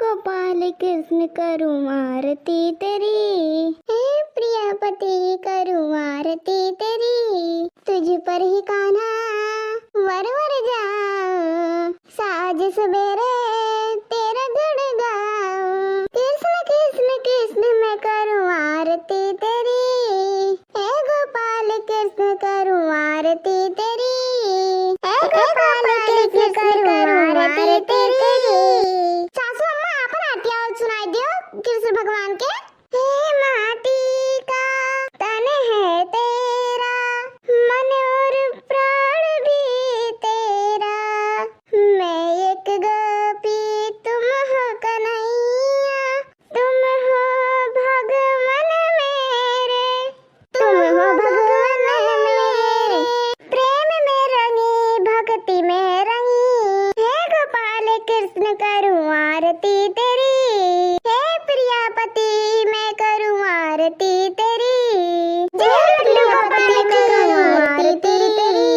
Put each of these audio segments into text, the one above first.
गोपाल कृष्ण करूँ आरती तेरी, हे प्रियपति करूँ आरती तेरी। तुझ पर ही कान्हा वर वर जाऊं, साज सवेरे तेरा गुण गाऊं। कृष्ण कृष्ण कृष्ण मैं करूँ आरती तेरी, हे गोपाल कृष्ण करूँ आरती तेरी, हे गोपाल कृष्ण करूँ आरती तेरी। सासू अम्मा अपन आरतियाँ सुनाई दियो कृष्ण भगवान के। हे माटी का तन है तेरा, मन और प्राण भी तेरा। मैं एक गोपी तुम हो कन्हैया, तुम हो भगवान मेरे, तुम हो भगवान मेरे। प्रेम में रंगी भक्ति में रंगी, हे गोपाल कृष्ण करूँ आरती तेरी, हे प्रियपति मैं करूँ आरती तेरी। जय गोपाल करूँ आरती तेरी,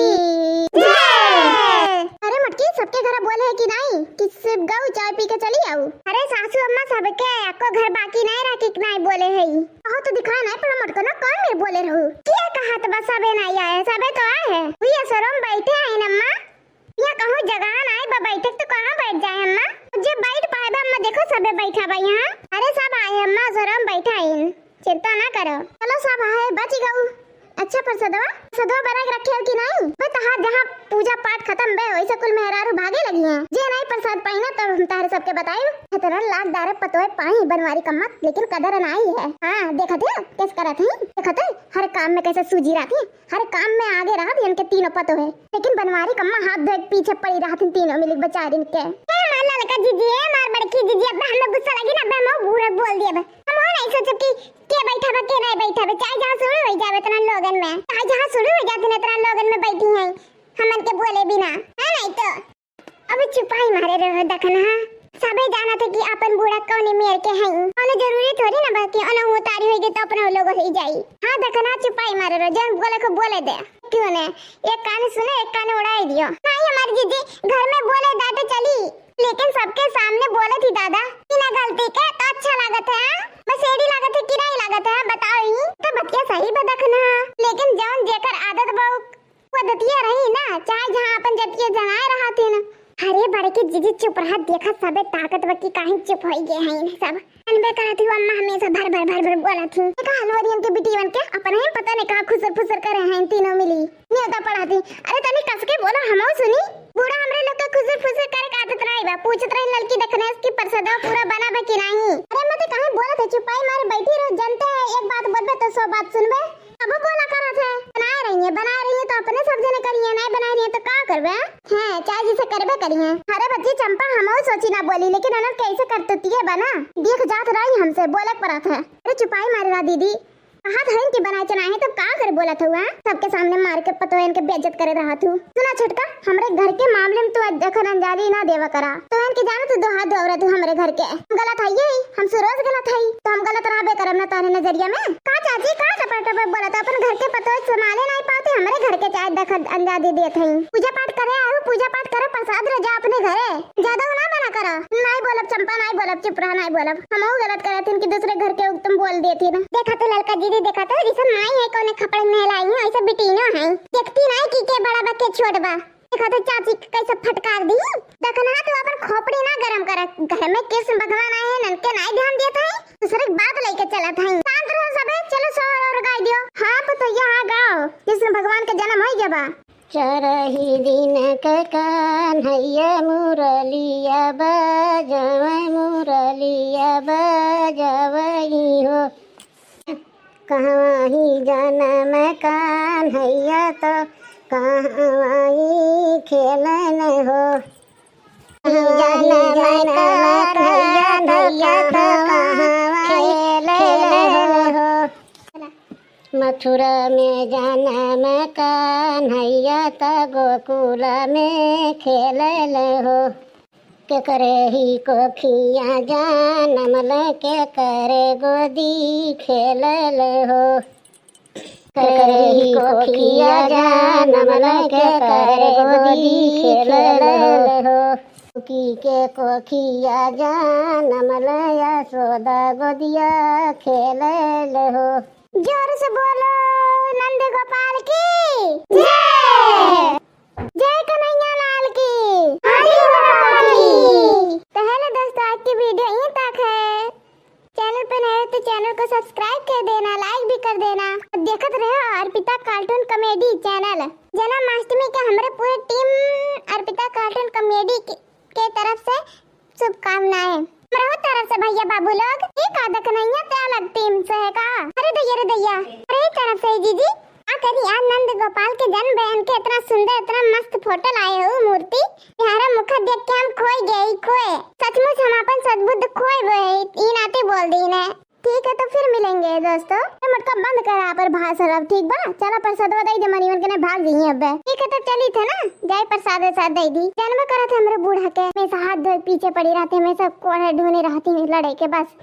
जय। अरे मटकी सबके घर बोले है कि नहीं कि सिर्फ गऊ चाय पी के चली आऊ। अरे सासू अम्मा सबके आपको घर बाकी नहीं रखी कि नहीं बोले है। कहो तो दिखा नहीं पर मटको ना कौन मेरे बोले रहू। क्या कहा तो बस सबे नहीं आए, सबे तो आए हैं। ये शर्म बैठे हैं अम्मा, यहाँ कहूँ जगह नहीं बा बैठे तो कहाँ बैठ जाए अम्मा। मुझे बैठ पाए अम्मा, देखो सबे बैठा बा यहाँ। अरे सब आए अम्मा, शर्म बैठा है, चिंता ना करो। चलो सब आए, बच गऊ। अच्छा सदवा बरक रखे हो कि नहीं? बस जहाँ पूजा पाठ खत्म बे वैसे कुल मेहरारू भागे लगी हैं। जे नहीं प्रसाद पाइना तो हम तारे सबके बताए खतरा लाख दारे पतोए पाई बनवारी कम्मा, लेकिन कदर नहीं है। हाँ देखा थे किस करत है, देखा थे हर काम में कैसे सूझी रहा थी, हर काम में आगे रहा थी। इनके तीनों पतो है, लेकिन बनवारी कम्मा हाथ धोए पीछे पड़ी रहा थी तीनों मिली बेचारी इनके। मार लड़का जीजी है, मार बड़की जीजी। अब हम लोग गुस्सा लगी ना, हम बुरा बोल दिया। हम वो नहीं सोचे कि के बैठा बा के नहीं बैठा बा, चाहे जहाँ शुरू हो जावे इतना लोगन में, चाहे जहाँ शुरू हो जाते ना इतना लोगन में बैठी हैं हमन के बोले बिना है नहीं तो। अब चुपाई मारे रहो दखना, सबे जाना था कि अपन बूढ़ा कौन मेर के हैं, कोनो जरूरी थोड़ी ना बाकी अन वो तारी होई तो अपन लोग हो जाई। हां दखना चुपाई मारे रहो, जन बोले को बोले दे। क्यों ने एक कान सुने एक कान उड़ाई दियो। नहीं हमारी जीजी घर में बोले डांटे चली, लेकिन सबके सामने बोले थी दादा बिना गलती के तो अच्छा लागत है। बस एडी लागत है कि नहीं लागत है बताओ ही तो बतिया सही बदखना। लेकिन जौन जेकर आदत बहु पद्धतिया रही ना, चाहे जहां अपन जतिया जनाए रहा थे ना। अरे बड़े के जीजी चुप रहा, देखा सबे ताकत बकी काहे चुप होई गए हैं सब। अनबे करत थी अम्मा हमेशा भर भर बोला थी। देखा हलवारियन के बिटिवन के अपन है पता नहीं कहां खुसर फुसर करे हैं तीनों मिली न्योता पढ़ा थी। अरे तने कस के बोला हमो सुनी, बूढ़ा हमरे लोग का खुसर फुसर करे का आदत रही बा। पूछत रही लड़की देखने इसकी प्रसादा पूरा बना बा कि नहीं। अरे मैं तो कहां बोला था चुपाई मारे बैठी रहो, जनता है एक बात बोलबे तो 100 बात सुनबे। अब बोला करत है बना रही है तो अपने सब जने करिए, नहीं बना रही है तो का करबे हैं, चाहे जिसे करबे करिए। अरे बच्ची चंपा हमो सोची ना बोली, लेकिन अनर कैसे करती है बना देख जात रही हमसे बोलक परत है। अरे चुपाई मारे रहा दीदी, हाथ हन के बनाए चना है तो का कर बोला था सबके सामने मार के पतो इनके बेइज्जत करे रहा तू। सुना छोटका हमरे घर के मामले में तू अखर अंजारी ना देवा करा, तो इनके जाने तू दो हाथ धोवरा तू हमरे घर के गलत है ये हम रोज गलत है तो हम गलत रहबे करब ना तारे नजरिया में। का चाची का टपट बोला था अपन घर के पतो संभाले नहीं पाते, हमरे घर के चाहे दखल अंजादी देत है। पूजा पाठ करे आओ, पूजा पाठ करे प्रसाद ले जा अपने घरे, ज्यादा ना बना करो। नहीं बोलब चंपा नहीं बोलब, चुप रहा नहीं बोलब। हम गलत करे थे कि दूसरे घर के तुम बोल देती ना। देखा तो लड़का जी देखा तो जैसे माई है कोने कपड़े में लाई है ऐसा बिटीनो है, देखती नहीं कि के बड़ा बा के छोट बा। देखा तो चाची कैसे फटकार दी, देखना तो अपन खोपड़ी ना गरम कर। घर में कृष्ण भगवान आए हैं ननके नहीं ध्यान देता है, दूसरे बात लेके चला था। शांत रहो सबे, चलो सोहर और गाय दियो। हां तो यहाँ गाओ कृष्ण भगवान का जन्म हो गया बा। चरही दिन के कान्हैया मुरलिया बजवै, मुरलिया बजवई हो। कहाँ ही जन्म कान्हैया तो कहाँ ही खेलन हो। जन्म कान्हैया तो कहाँ खेलन हो। मथुरा में जन्म कान्हैया तो गोकुल में खेलन हो। के करे ही कोखिया जानम के करे गोदी खेलल हो। करे ही कोखिया जानम के करे गोदी खेलल हो। की के कोखिया जानम लया सोदा गोदिया खेले ले हो। जोर से बोलो नंद गोपाल की जय। जय कन्हैया लाल की। तो हेलो दोस्तों, आज की वीडियो यहीं तक है। चैनल पे नए हो तो चैनल को सब्सक्राइब कर देना, लाइक भी कर देना और देखते रहो Arpita cartoon comedy channel. Janmashtami के हमारे पूरे टीम अर्पिता कार्टून कॉमेडी के तरफ से शुभकामनाएं। मेरे तरफ से भैया बाबू लोग एक आधा कन्हैया ते अलग टीम से है का। अरे दैया अरे तरफ से जीजी आ करी आज नंद गोपाल के जन्म बहन के इतना सुंदर इतना मस्त फोटो लाए हो मूर्ति। तुम्हारा मुख देख के हम खोए सचमुच हम अपन सद्बुद्ध खोए गए। ई नाते बोल दी ने। ठीक है तो फिर मिलेंगे दोस्तों। मटका बंद करा पर भाषण अब ठीक बा। चला प्रसाद दे दे मनी के भाग गई अब। ठीक है तो चली थे ना जाए प्रसाद साथ दे दी। जन्म करा था हमरे बूढ़ा के मैं हाथ धोए पीछे पड़ी रहते मैं सब कोड़े ढूंढे रहती लड़े के बस।